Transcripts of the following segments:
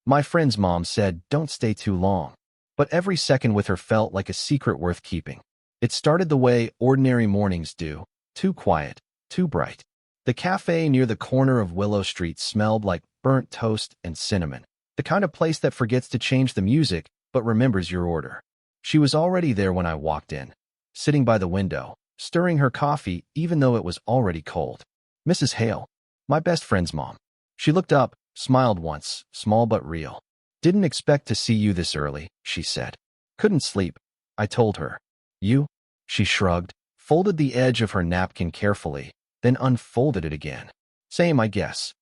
My friend's mom said, "Don't stay too long." But every second with her felt like a secret worth keeping. It started the way ordinary mornings do, too quiet, too bright. The cafe near the corner of Willow Street smelled like burnt toast and cinnamon, the kind of place that forgets to change the music but remembers your order. She was already there when I walked in, sitting by the window, stirring her coffee even though it was already cold. Mrs. Hale, my best friend's mom. She looked up, smiled once, small but real. "Didn't expect to see you this early," she said. "Couldn't sleep," I told her. "You?" She shrugged, folded the edge of her napkin carefully, then unfolded it again. "Same, I guess."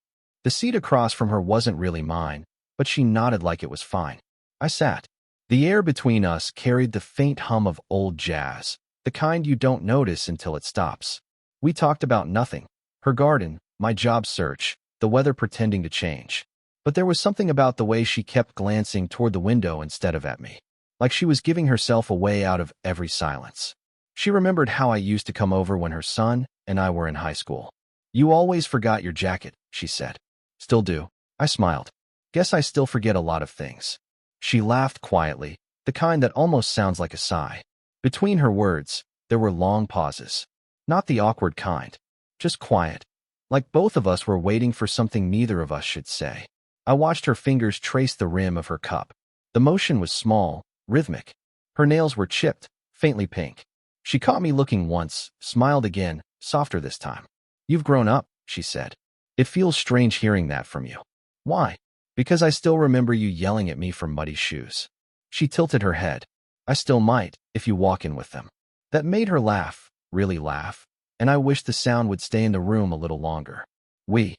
The seat across from her wasn't really mine, but she nodded like it was fine. I sat. The air between us carried the faint hum of old jazz, the kind you don't notice until it stops. We talked about nothing. Her garden, my job search, the weather pretending to change. But there was something about the way she kept glancing toward the window instead of at me, like she was giving herself away out of every silence. She remembered how I used to come over when her son and I were in high school. "You always forgot your jacket," she said. "Still do." I smiled. "Guess I still forget a lot of things." She laughed quietly, the kind that almost sounds like a sigh. Between her words, there were long pauses. Not the awkward kind, just quiet, like both of us were waiting for something neither of us should say. I watched her fingers trace the rim of her cup. The motion was small, rhythmic. Her nails were chipped, faintly pink. She caught me looking once, smiled again, softer this time. "You've grown up," she said. "It feels strange hearing that from you." "Why?" "Because I still remember you yelling at me for muddy shoes." She tilted her head. "I still might, if you walk in with them." That made her laugh, really laugh, and I wished the sound would stay in the room a little longer. We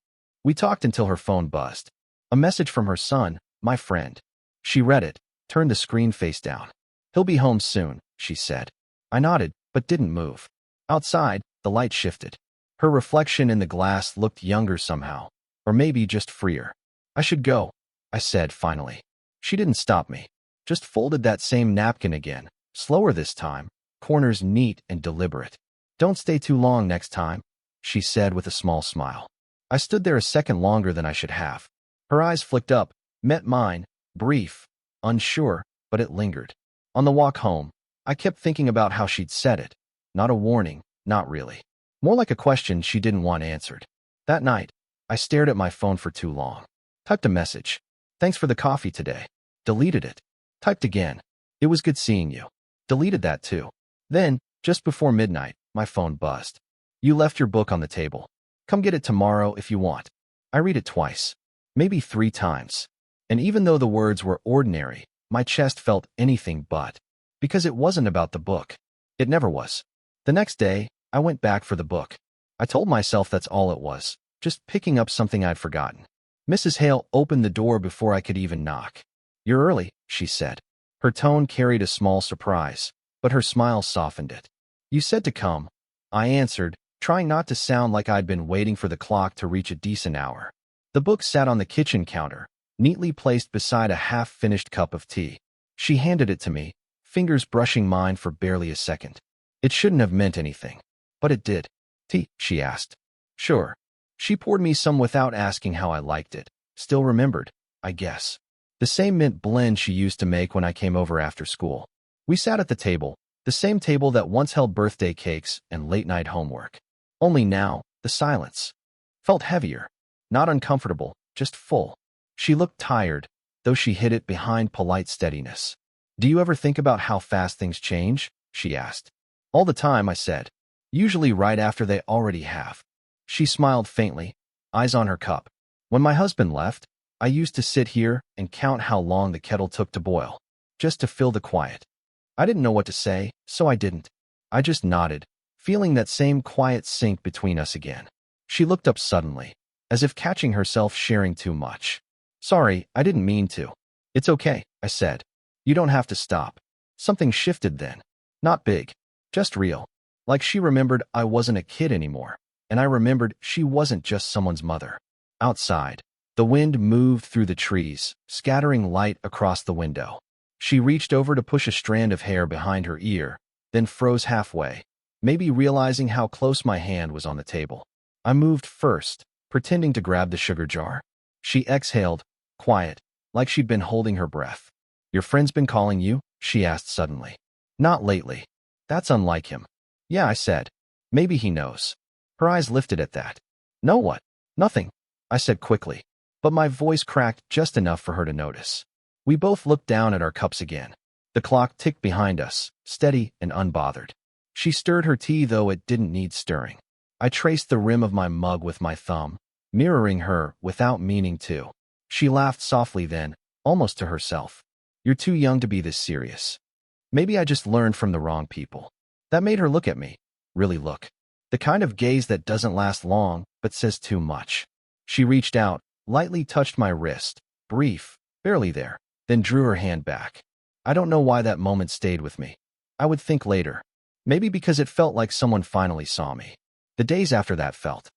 talked until her phone buzzed. A message from her son, my friend. She read it, turned the screen face down. "He'll be home soon," she said. I nodded, but didn't move. Outside, the light shifted. Her reflection in the glass looked younger somehow, or maybe just freer. "I should go," I said finally. She didn't stop me, just folded that same napkin again, slower this time, corners neat and deliberate. "Don't stay too long next time," she said with a small smile. I stood there a second longer than I should have. Her eyes flicked up, met mine, brief, unsure, but it lingered. On the walk home, I kept thinking about how she'd said it. Not a warning, not really. More like a question she didn't want answered. That night, I stared at my phone for too long. Typed a message. "Thanks for the coffee today." Deleted it. Typed again. "It was good seeing you." Deleted that too. Then, just before midnight, my phone buzzed. "You left your book on the table. Come get it tomorrow if you want." I read it twice, maybe 3 times. And even though the words were ordinary, my chest felt anything but. Because it wasn't about the book. It never was. The next day, I went back for the book. I told myself that's all it was, just picking up something I'd forgotten. Mrs. Hale opened the door before I could even knock. "You're early," she said. Her tone carried a small surprise, but her smile softened it. "You said to come," I answered, trying not to sound like I'd been waiting for the clock to reach a decent hour. The book sat on the kitchen counter, neatly placed beside a half-finished cup of tea. She handed it to me, fingers brushing mine for barely a second. It shouldn't have meant anything, but it did. "Tea?" she asked. "Sure." She poured me some without asking how I liked it. Still remembered, I guess. The same mint blend she used to make when I came over after school. We sat at the table, the same table that once held birthday cakes and late-night homework. Only now, the silence felt heavier. Not uncomfortable, just full. She looked tired, though she hid it behind polite steadiness. "Do you ever think about how fast things change?" she asked. "All the time," I said. "Usually right after they already have." She smiled faintly, eyes on her cup. "When my husband left, I used to sit here and count how long the kettle took to boil, just to fill the quiet. I didn't know what to say, so I didn't. I just nodded, feeling that same quiet sink between us again. She looked up suddenly, as if catching herself sharing too much. "Sorry, I didn't mean to." "It's okay," I said. "You don't have to stop." Something shifted then. Not big, just real. Like she remembered I wasn't a kid anymore, and I remembered she wasn't just someone's mother. Outside, the wind moved through the trees, scattering light across the window. She reached over to push a strand of hair behind her ear, then froze halfway, maybe realizing how close my hand was on the table. I moved first, pretending to grab the sugar jar. She exhaled, quiet, like she'd been holding her breath. "Your friend's been calling you?" she asked suddenly. "Not lately." "That's unlike him." "Yeah," I said. "Maybe he knows." Her eyes lifted at that. "Know what?" "Nothing," I said quickly, but my voice cracked just enough for her to notice. We both looked down at our cups again. The clock ticked behind us, steady and unbothered. She stirred her tea, though it didn't need stirring. I traced the rim of my mug with my thumb, mirroring her without meaning to. She laughed softly then, almost to herself. "You're too young to be this serious." Maybe I just learned from the wrong people. That made her look at me. Really look. The kind of gaze that doesn't last long, but says too much. She reached out, lightly touched my wrist, brief, barely there, then drew her hand back. I don't know why that moment stayed with me. I would think later. Maybe because it felt like someone finally saw me. The days after that felt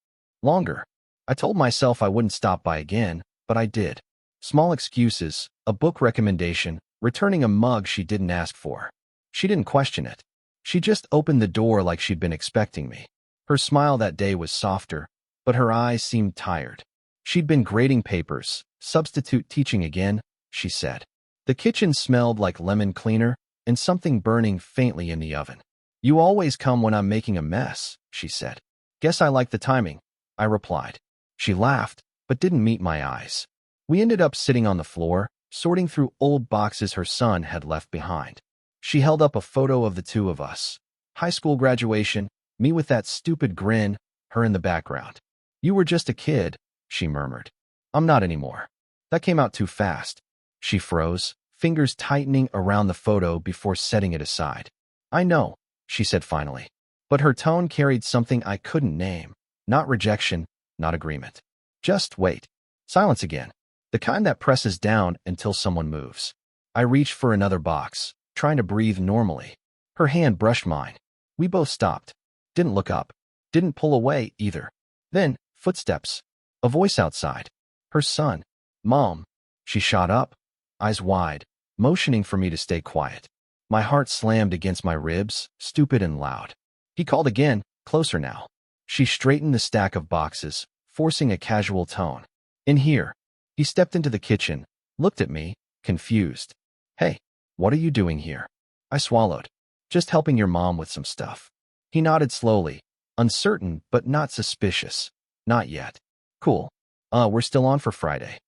longer. I told myself I wouldn't stop by again, but I did. Small excuses, a book recommendation, returning a mug she didn't ask for. She didn't question it. She just opened the door like she'd been expecting me. Her smile that day was softer, but her eyes seemed tired. She'd been grading papers, substitute teaching again, she said. The kitchen smelled like lemon cleaner and something burning faintly in the oven. "You always come when I'm making a mess," she said. "Guess I like the timing," I replied. She laughed, but didn't meet my eyes. We ended up sitting on the floor, sorting through old boxes her son had left behind. She held up a photo of the two of us. High school graduation, me with that stupid grin, her in the background. "You were just a kid," she murmured. "I'm not anymore." That came out too fast. She froze, fingers tightening around the photo before setting it aside. "I know," she said finally. But her tone carried something I couldn't name. Not rejection, not agreement. Just wait. Silence again. The kind that presses down until someone moves. I reached for another box, trying to breathe normally. Her hand brushed mine. We both stopped. Didn't look up. Didn't pull away either. Then, footsteps. A voice outside. Her son. "Mom." She shot up, eyes wide, motioning for me to stay quiet. My heart slammed against my ribs, stupid and loud. He called again, closer now. She straightened the stack of boxes, forcing a casual tone. "In here." He stepped into the kitchen, looked at me, confused. "Hey, what are you doing here?" I swallowed. "Just helping your mom with some stuff." He nodded slowly, uncertain but not suspicious. "Not yet." "Cool. We're still on for Friday."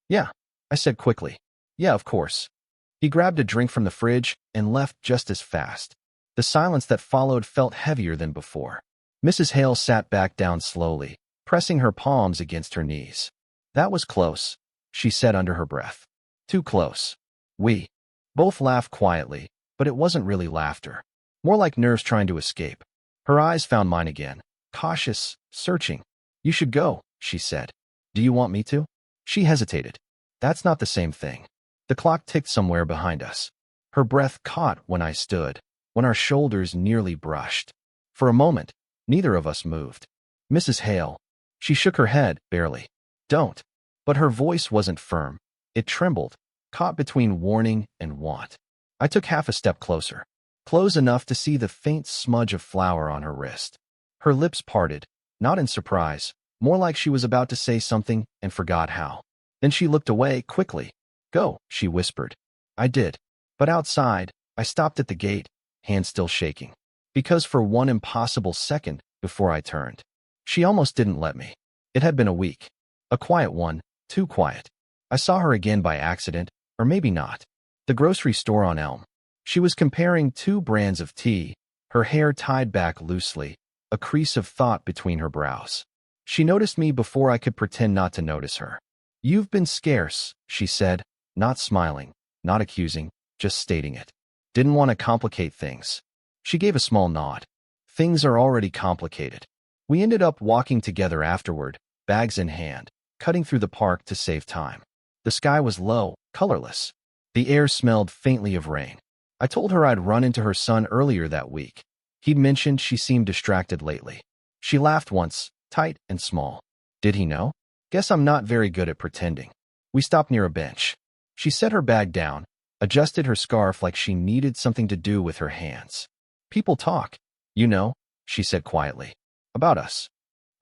"Yeah," I said quickly. "Yeah, of course." He grabbed a drink from the fridge and left just as fast. The silence that followed felt heavier than before. Mrs. Hale sat back down slowly, pressing her palms against her knees. "That was close," she said under her breath. "Too close." We both laughed quietly, but it wasn't really laughter. More like nerves trying to escape. Her eyes found mine again, cautious, searching. "You should go," she said. "Do you want me to?" She hesitated. "That's not the same thing." The clock ticked somewhere behind us. Her breath caught when I stood, when our shoulders nearly brushed. For a moment, neither of us moved. "Mrs. Hale." She shook her head, barely. "Don't." But her voice wasn't firm. It trembled, caught between warning and want. I took half a step closer, close enough to see the faint smudge of flour on her wrist. Her lips parted, not in surprise, more like she was about to say something and forgot how. Then she looked away quickly. "Go," she whispered. I did. But outside, I stopped at the gate, hand still shaking. Because for one impossible second before I turned, she almost didn't let me. It had been a week. A quiet one, too quiet. I saw her again by accident, or maybe not. The grocery store on Elm. She was comparing two brands of tea, her hair tied back loosely, a crease of thought between her brows. She noticed me before I could pretend not to notice her. "You've been scarce," she said, not smiling, not accusing, just stating it. Didn't want to complicate things. She gave a small nod. "Things are already complicated." We ended up walking together afterward, bags in hand, cutting through the park to save time. The sky was low, colorless. The air smelled faintly of rain. I told her I'd run into her son earlier that week. He'd mentioned she seemed distracted lately. She laughed once, tight and small. Did he know? Guess I'm not very good at pretending. We stopped near a bench. She set her bag down, adjusted her scarf like she needed something to do with her hands. "People talk, you know," she said quietly. "About us."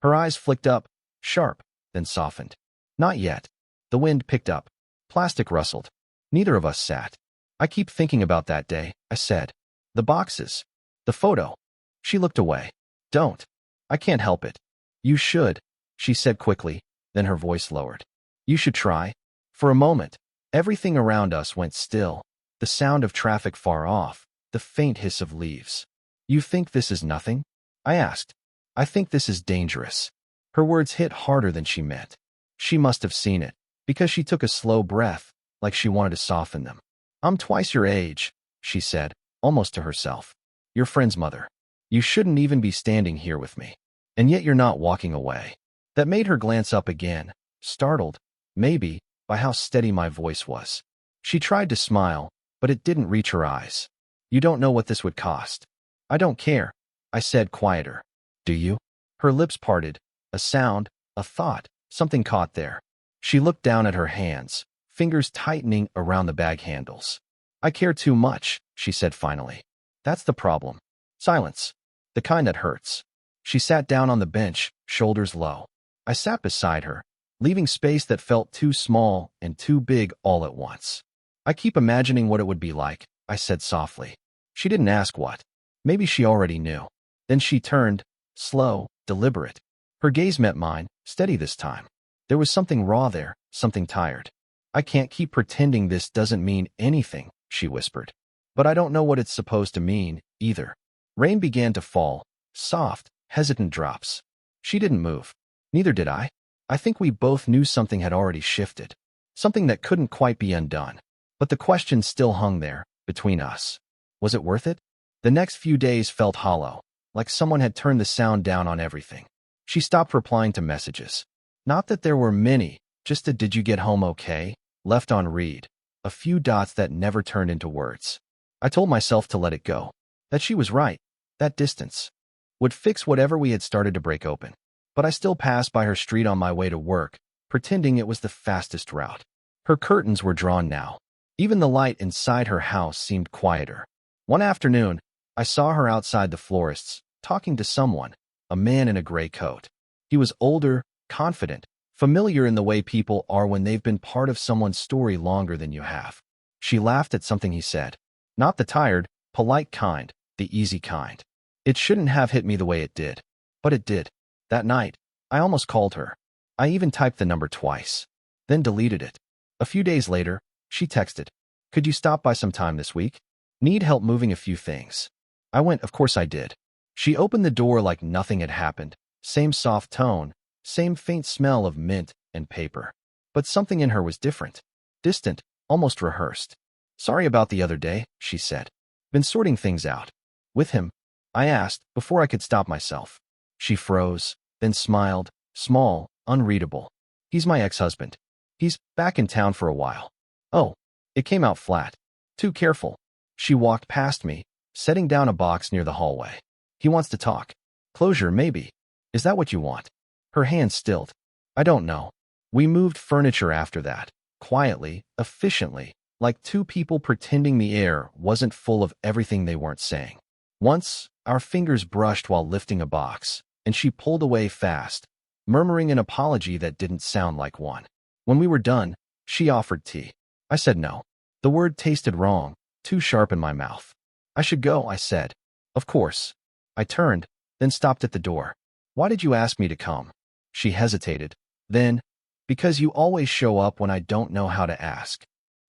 Her eyes flicked up, sharp, then softened. "Not yet." The wind picked up. Plastic rustled. Neither of us sat. I keep thinking about that day, I said. The boxes. The photo. She looked away. Don't. I can't help it. You should, she said quickly, then her voice lowered. You should try. For a moment, everything around us went still. The sound of traffic far off, the faint hiss of leaves. You think this is nothing? I asked. I think this is dangerous. Her words hit harder than she meant. She must have seen it, because she took a slow breath, like she wanted to soften them. I'm twice your age, she said, almost to herself. Your friend's mother. You shouldn't even be standing here with me. And yet you're not walking away. That made her glance up again, startled, maybe, by how steady my voice was. She tried to smile, but it didn't reach her eyes. You don't know what this would cost. I don't care, I said quieter. Do you? Her lips parted. A sound, a thought, something caught there. She looked down at her hands, fingers tightening around the bag handles. I care too much, she said finally. That's the problem. Silence. The kind that hurts. She sat down on the bench, shoulders low. I sat beside her, leaving space that felt too small and too big all at once. I keep imagining what it would be like, I said softly. She didn't ask what. Maybe she already knew. Then she turned, slow, deliberate. Her gaze met mine, steady this time. There was something raw there, something tired. I can't keep pretending this doesn't mean anything, she whispered. But I don't know what it's supposed to mean, either. Rain began to fall, soft, hesitant drops. She didn't move. Neither did I. I think we both knew something had already shifted. Something that couldn't quite be undone. But the question still hung there, between us. Was it worth it? The next few days felt hollow, like someone had turned the sound down on everything. She stopped replying to messages. Not that there were many, just a "did you get home okay?" left on read, a few dots that never turned into words. I told myself to let it go, that she was right, that distance would fix whatever we had started to break open. But I still passed by her street on my way to work, pretending it was the fastest route. Her curtains were drawn now. Even the light inside her house seemed quieter. One afternoon, I saw her outside the florist's, talking to someone, a man in a gray coat. He was older, confident, familiar in the way people are when they've been part of someone's story longer than you have. She laughed at something he said. Not the tired, polite kind, the easy kind. It shouldn't have hit me the way it did. But it did. That night, I almost called her. I even typed the number twice, then deleted it. A few days later, she texted, "Could you stop by sometime this week? Need help moving a few things." I went, of course I did. She opened the door like nothing had happened. Same soft tone, same faint smell of mint and paper. But something in her was different. Distant, almost rehearsed. "Sorry about the other day," she said. "Been sorting things out." "With him?" I asked, before I could stop myself. She froze, then smiled, small, unreadable. "He's my ex-husband. He's back in town for a while." Oh, it came out flat. Too careful. She walked past me, setting down a box near the hallway. "He wants to talk. Closure, maybe. Is that what you want?" Her hand stilled. "I don't know." We moved furniture after that, quietly, efficiently, like two people pretending the air wasn't full of everything they weren't saying. Once, our fingers brushed while lifting a box, and she pulled away fast, murmuring an apology that didn't sound like one. When we were done, she offered tea. I said no. The word tasted wrong, too sharp in my mouth. "I should go," I said. "Of course." I turned, then stopped at the door. "Why did you ask me to come?" She hesitated. Then, "Because you always show up when I don't know how to ask."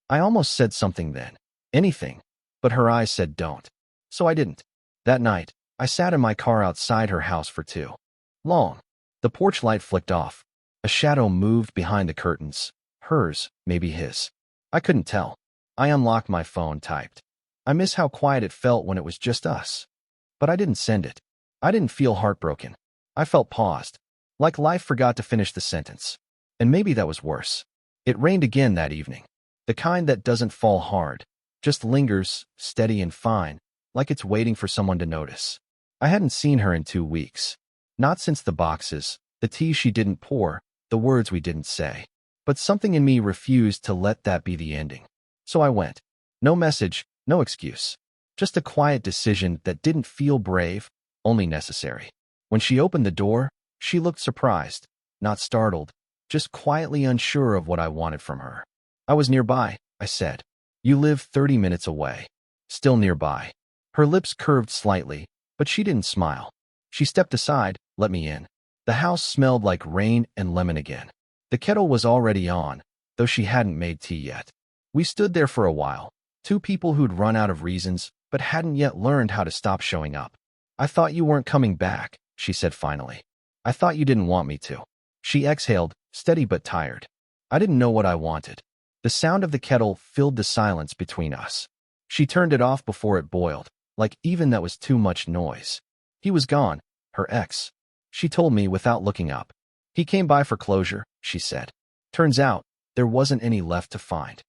I almost said something then. Anything. But her eyes said don't. So I didn't. That night, I sat in my car outside her house for too long. The porch light flicked off. A shadow moved behind the curtains. Hers, maybe his. I couldn't tell. I unlocked my phone, typed. "I miss how quiet it felt when it was just us." But I didn't send it. I didn't feel heartbroken. I felt paused, like life forgot to finish the sentence. And maybe that was worse. It rained again that evening. The kind that doesn't fall hard, just lingers, steady and fine, like it's waiting for someone to notice. I hadn't seen her in 2 weeks. Not since the boxes, the tea she didn't pour, the words we didn't say. But something in me refused to let that be the ending. So I went. No message, no excuse. Just a quiet decision that didn't feel brave, only necessary. When she opened the door, she looked surprised, not startled, just quietly unsure of what I wanted from her. I was nearby, I said. You live 30 minutes away. Still nearby. Her lips curved slightly, but she didn't smile. She stepped aside, let me in. The house smelled like rain and lemon again. The kettle was already on, though she hadn't made tea yet. We stood there for a while, two people who'd run out of reasons but hadn't yet learned how to stop showing up. I thought you weren't coming back, she said finally. I thought you didn't want me to. She exhaled, steady but tired. I didn't know what I wanted. The sound of the kettle filled the silence between us. She turned it off before it boiled, like even that was too much noise. He was gone, her ex. She told me without looking up. He came by for closure, she said. Turns out, there wasn't any left to find.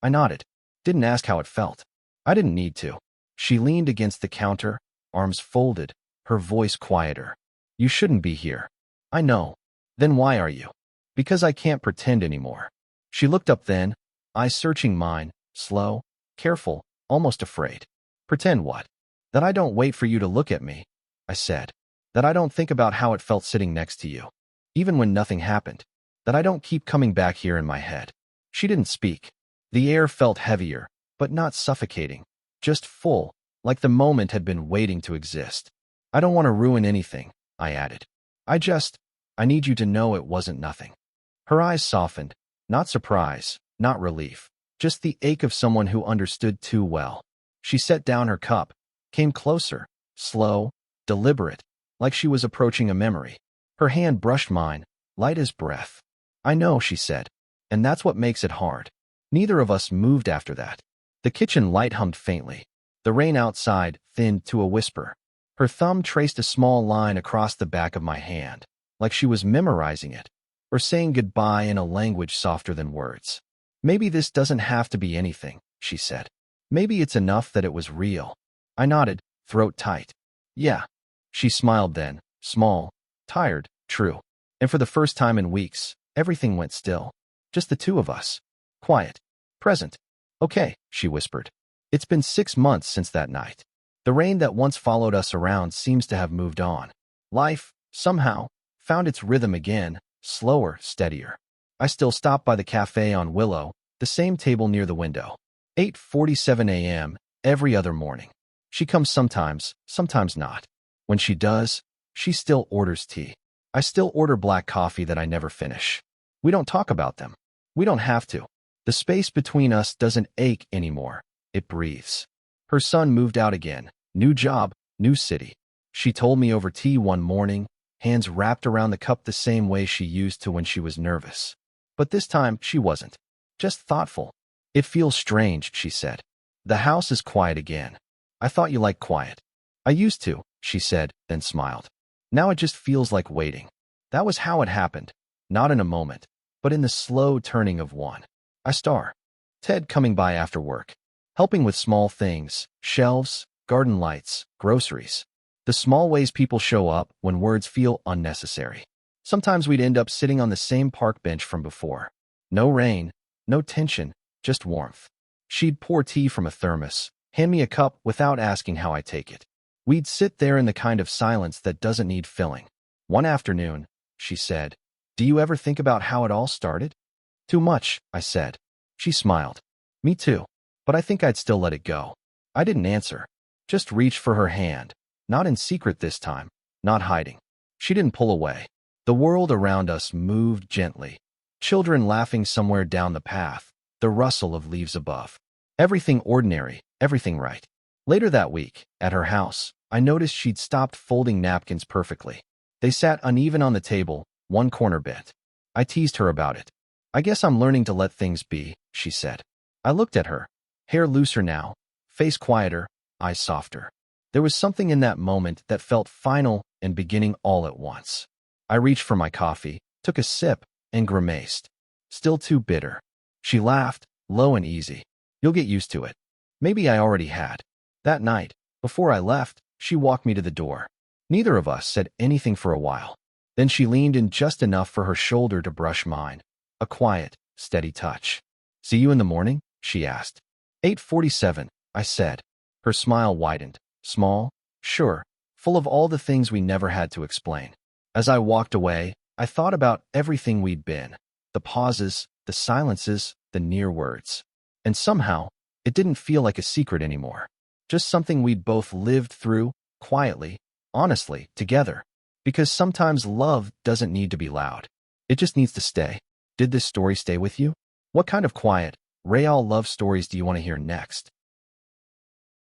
I nodded. Didn't ask how it felt. I didn't need to. She leaned against the counter, arms folded, her voice quieter. You shouldn't be here. I know. Then why are you? Because I can't pretend anymore. She looked up then, eyes searching mine, slow, careful, almost afraid. Pretend what? That I don't wait for you to look at me, I said. That I don't think about how it felt sitting next to you, even when nothing happened. That I don't keep coming back here in my head. She didn't speak. The air felt heavier, but not suffocating, just full, like the moment had been waiting to exist. I don't want to ruin anything, I added. I need you to know it wasn't nothing. Her eyes softened, not surprise, not relief, just the ache of someone who understood too well. She set down her cup, came closer, slow, deliberate, like she was approaching a memory. Her hand brushed mine, light as breath. I know, she said, and that's what makes it hard. Neither of us moved after that. The kitchen light hummed faintly. The rain outside thinned to a whisper. Her thumb traced a small line across the back of my hand, like she was memorizing it, or saying goodbye in a language softer than words. Maybe this doesn't have to be anything, she said. Maybe it's enough that it was real. I nodded, throat tight. Yeah. She smiled then, small, tired, true. And for the first time in weeks, everything went still. Just the two of us. Quiet. Present. Okay, she whispered. It's been 6 months since that night. The rain that once followed us around seems to have moved on. Life, somehow, found its rhythm again, slower, steadier. I still stop by the cafe on Willow, the same table near the window. 8:47 a.m. every other morning. She comes sometimes, sometimes not. When she does, she still orders tea. I still order black coffee that I never finish. We don't talk about them. We don't have to. The space between us doesn't ache anymore. It breathes. Her son moved out again. New job, new city. She told me over tea one morning, hands wrapped around the cup the same way she used to when she was nervous. But this time, she wasn't. Just thoughtful. It feels strange, she said. The house is quiet again. I thought you liked quiet. I used to, she said, then smiled. Now it just feels like waiting. That was how it happened. Not in a moment, but in the slow turning of one. I star. Ted coming by after work. Helping with small things, shelves, garden lights, groceries. The small ways people show up when words feel unnecessary. Sometimes we'd end up sitting on the same park bench from before. No rain, no tension, just warmth. She'd pour tea from a thermos, hand me a cup without asking how I take it. We'd sit there in the kind of silence that doesn't need filling. One afternoon, she said, "Do you ever think about how it all started?" "Too much," I said. She smiled. "Me too. But I think I'd still let it go." I didn't answer. Just reached for her hand. Not in secret this time. Not hiding. She didn't pull away. The world around us moved gently. Children laughing somewhere down the path. The rustle of leaves above. Everything ordinary, everything right. Later that week, at her house, I noticed she'd stopped folding napkins perfectly. They sat uneven on the table, one corner bent. I teased her about it. "I guess I'm learning to let things be," she said. I looked at her. Hair looser now, face quieter, eyes softer. There was something in that moment that felt final and beginning all at once. I reached for my coffee, took a sip, and grimaced. Still too bitter. She laughed, low and easy. "You'll get used to it." Maybe I already had. That night, before I left, she walked me to the door. Neither of us said anything for a while. Then she leaned in just enough for her shoulder to brush mine. A quiet, steady touch. "See you in the morning?" she asked. 8:47, I said. Her smile widened. Small, sure, full of all the things we never had to explain. As I walked away, I thought about everything we'd been. The pauses, the silences, the near words. And somehow, it didn't feel like a secret anymore. Just something we'd both lived through, quietly, honestly, together. Because sometimes love doesn't need to be loud. It just needs to stay. Did this story stay with you? What kind of quiet, real love stories do you want to hear next?